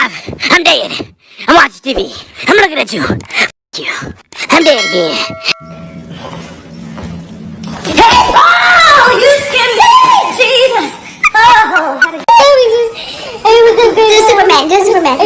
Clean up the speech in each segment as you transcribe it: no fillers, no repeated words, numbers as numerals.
enough. I'm dead. I'm watching TV. I'm looking at you. F you. I'm dead again. Hey! Oh, you scared me! Jesus! Oh, It was a good Superman. Just Superman.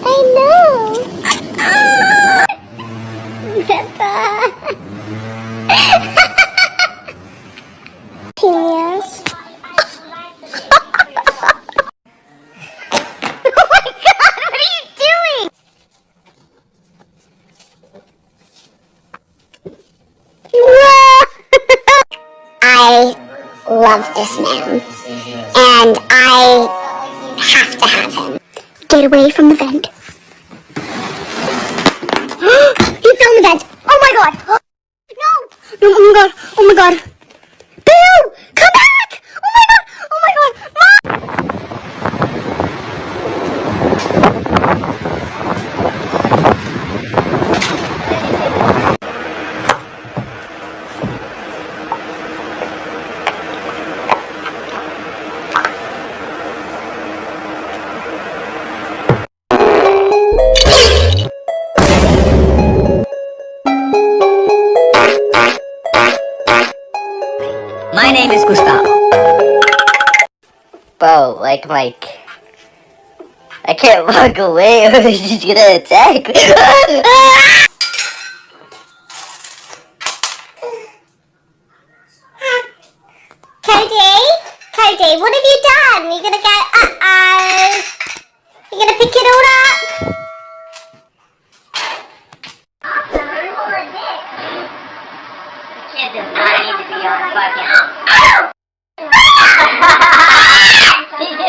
I know. Yes. Oh my God! What are you doing? I love this man, and I have to have him. Get away from the vent. He fell in the vent. Oh my God! No! No! Oh my God! Oh my God! Bill! Come back! Oh my God! Oh my God! Mom! My name is Gustavo. Bro, like, I can't walk away or he's gonna attack me. Cody, what have you done? You gonna get, you gonna pick it all up? Kids do not need to be on fucking.